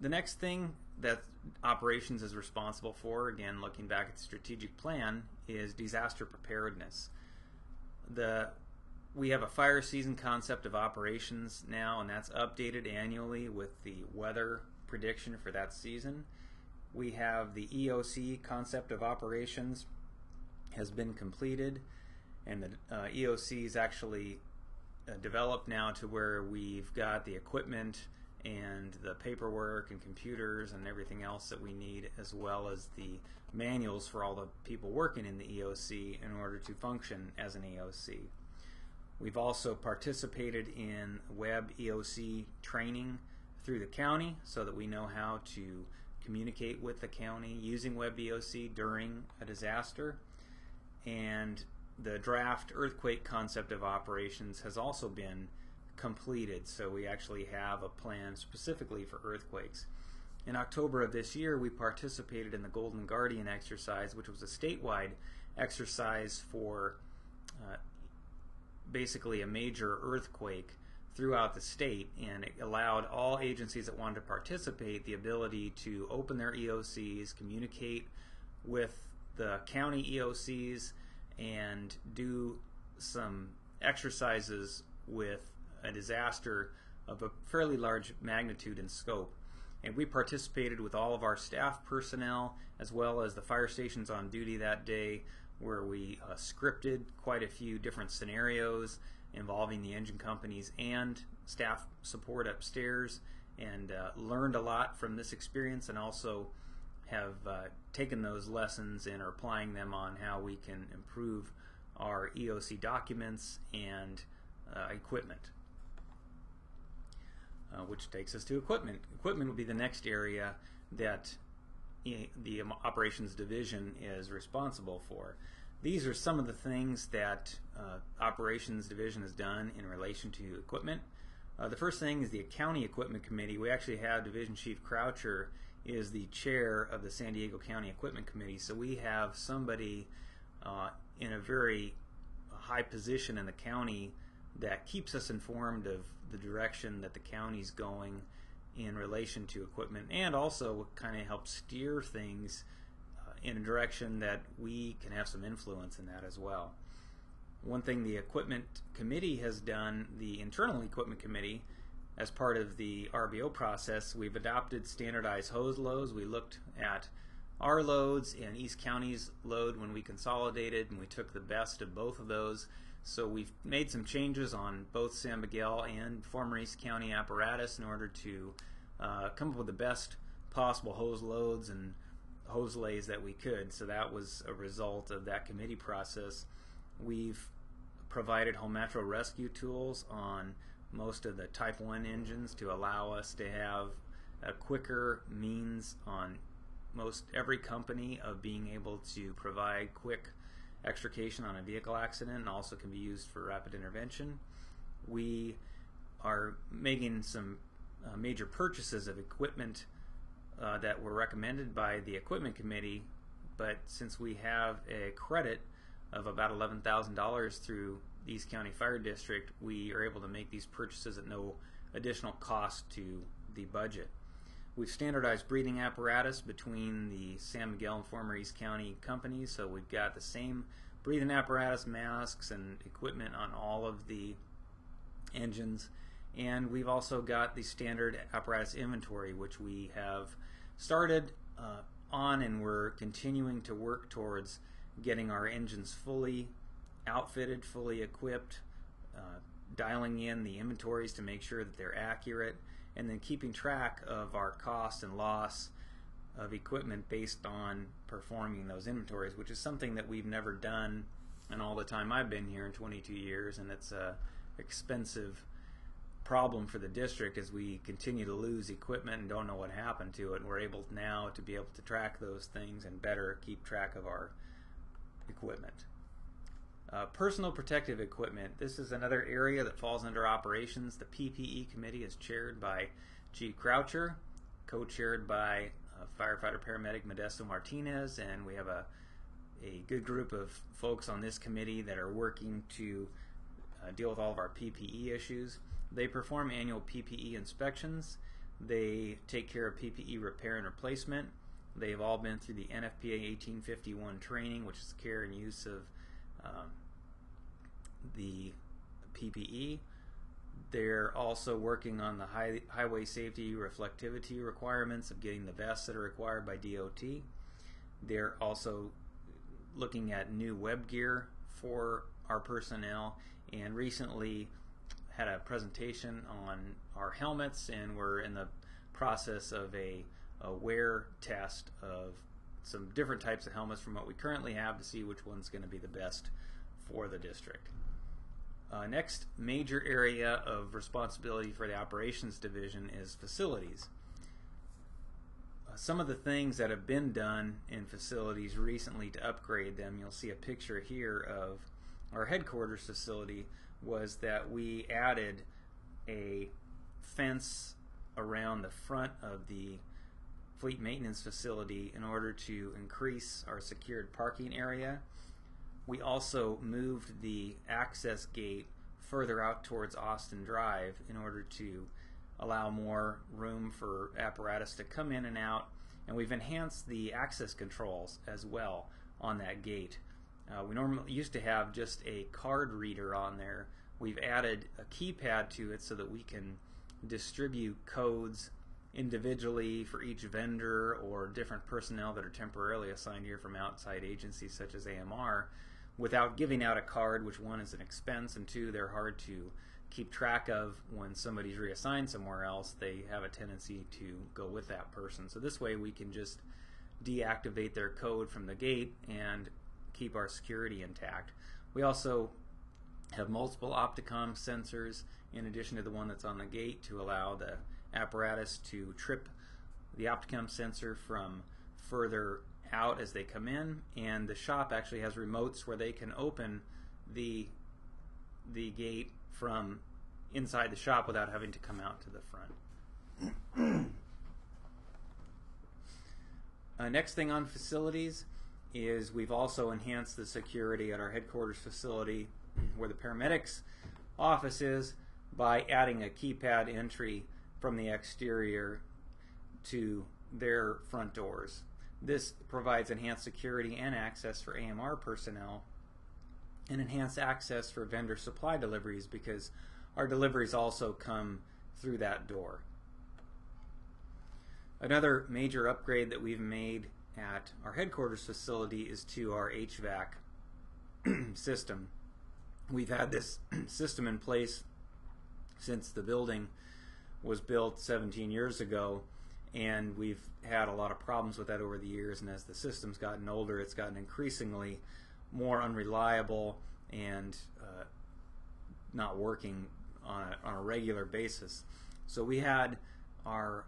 The next thing that operations is responsible for, again looking back at the strategic plan, is disaster preparedness. We have a fire season concept of operations now, and that's updated annually with the weather prediction for that season. We have the EOC concept of operations has been completed, and the EOC is actually developed now to where we've got the equipment and the paperwork and computers and everything else that we need, as well as the manuals for all the people working in the EOC in order to function as an EOC. We've also participated in web EOC training through the county so that we know how to communicate with the county using web EOC during a disaster. And the draft earthquake concept of operations has also been completed, so we actually have a plan specifically for earthquakes. In October of this year, we participated in the Golden Guardian exercise, which was a statewide exercise for basically a major earthquake throughout the state, and it allowed all agencies that wanted to participate the ability to open their EOCs, communicate with the county EOCs, and do some exercises with a disaster of a fairly large magnitude and scope. And we participated with all of our staff personnel as well as the fire stations on duty that day, where we scripted quite a few different scenarios involving the engine companies and staff support upstairs, and learned a lot from this experience, and also have taken those lessons and are applying them on how we can improve our EOC documents and equipment. Which takes us to equipment. Equipment will be the next area that the operations division is responsible for. These are some of the things that operations division has done in relation to equipment. The first thing is the County Equipment Committee. We actually have Division Chief Croucher is the chair of the San Diego County Equipment Committee, so we have somebody in a very high position in the county that keeps us informed of the direction that the county's going in relation to equipment, and also kind of helps steer things in a direction that we can have some influence in that as well. One thing the Equipment Committee has done, the Internal Equipment Committee, as part of the RBO process, we've adopted standardized hose loads. We looked at our loads and East County's load when we consolidated, and we took the best of both of those. So we've made some changes on both San Miguel and former East County apparatus in order to come up with the best possible hose loads and hose lays that we could. So that was a result of that committee process. We've provided home metro rescue tools on most of the Type 1 engines to allow us to have a quicker means on most every company of being able to provide quick extrication on a vehicle accident, and also can be used for rapid intervention. We are making some major purchases of equipment that were recommended by the Equipment Committee, but since we have a credit of about $11,000 through the East County Fire District, we are able to make these purchases at no additional cost to the budget. We've standardized breathing apparatus between the San Miguel and former East County companies, so we've got the same breathing apparatus, masks, and equipment on all of the engines. And we've also got the standard apparatus inventory, which we have started on, and we're continuing to work towards getting our engines fully outfitted, fully equipped, dialing in the inventories to make sure that they're accurate, and then keeping track of our cost and loss of equipment based on performing those inventories, which is something that we've never done in all the time I've been here in 22 years, and it's a expensive problem for the district as we continue to lose equipment and don't know what happened to it, and we're able now to be able to track those things and better keep track of our equipment. Personal protective equipment. This is another area that falls under operations. The PPE committee is chaired by Chief Croucher, co-chaired by firefighter paramedic Modesto Martinez, and we have a good group of folks on this committee that are working to deal with all of our PPE issues. They perform annual PPE inspections. They take care of PPE repair and replacement. They've all been through the NFPA 1851 training, which is the care and use of the PPE. They're also working on the highway safety reflectivity requirements of getting the vests that are required by DOT. They're also looking at new web gear for our personnel, and recently had a presentation on our helmets, and we're in the process of a wear test of some different types of helmets from what we currently have to see which one's going to be the best for the district. Next major area of responsibility for the operations division is facilities. Some of the things that have been done in facilities recently to upgrade them, you'll see a picture here of our headquarters facility, was that we added a fence around the front of the fleet maintenance facility in order to increase our secured parking area. We also moved the access gate further out towards Austin Drive in order to allow more room for apparatus to come in and out, and we've enhanced the access controls as well on that gate. We normally used to have just a card reader on there. We've added a keypad to it so that we can distribute codes individually for each vendor or different personnel that are temporarily assigned here from outside agencies such as AMR, without giving out a card, which one is an expense, and two, they're hard to keep track of. When somebody's reassigned somewhere else, they have a tendency to go with that person. So this way we can just deactivate their code from the gate and keep our security intact. We also have multiple Opticom sensors in addition to the one that's on the gate to allow the apparatus to trip the Opticom sensor from further out as they come in, and the shop actually has remotes where they can open the gate from inside the shop without having to come out to the front. Next thing on facilities is we've also enhanced the security at our headquarters facility where the paramedics office is by adding a keypad entry from the exterior to their front doors. This provides enhanced security and access for AMR personnel and enhanced access for vendor supply deliveries, because our deliveries also come through that door. Another major upgrade that we've made at our headquarters facility is to our HVAC system. We've had this system in place since the building was built 17 years ago, and we've had a lot of problems with that over the years, and as the system's gotten older, it's gotten increasingly more unreliable and not working on a regular basis. So we had our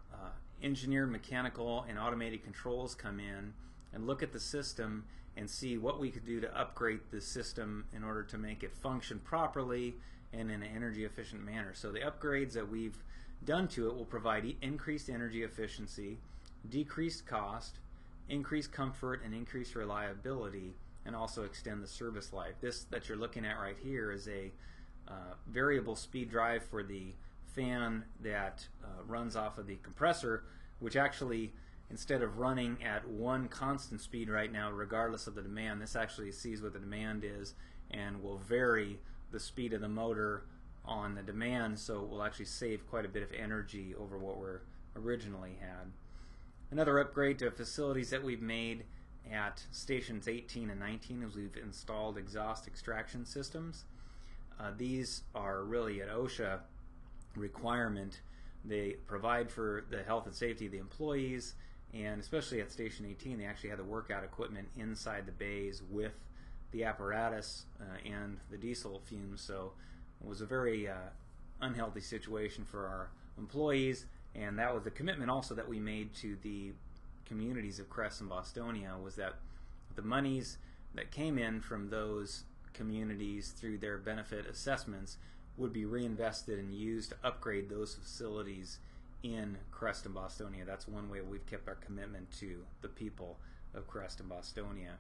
engineered mechanical and automated controls come in and look at the system and see what we could do to upgrade the system in order to make it function properly and in an energy efficient manner. So the upgrades that we've done to it will provide increased energy efficiency, decreased cost, increased comfort, and increased reliability, and also extend the service life. This that you're looking at right here is a variable speed drive for the fan that runs off of the compressor, which actually, instead of running at one constant speed right now regardless of the demand, this actually sees what the demand is and will vary the speed of the motor on the demand, so it will actually save quite a bit of energy over what we originally had. Another upgrade to facilities that we've made at stations 18 and 19 is we've installed exhaust extraction systems. These are really an OSHA requirement. They provide for the health and safety of the employees, and especially at Station 18 they actually had the workout equipment inside the bays with the apparatus and the diesel fumes, so it was a very unhealthy situation for our employees, and that was the commitment also that we made to the communities of Crest and Bostonia, was that the monies that came in from those communities through their benefit assessments would be reinvested and used to upgrade those facilities in Crest and Bostonia. That's one way we've kept our commitment to the people of Crest and Bostonia.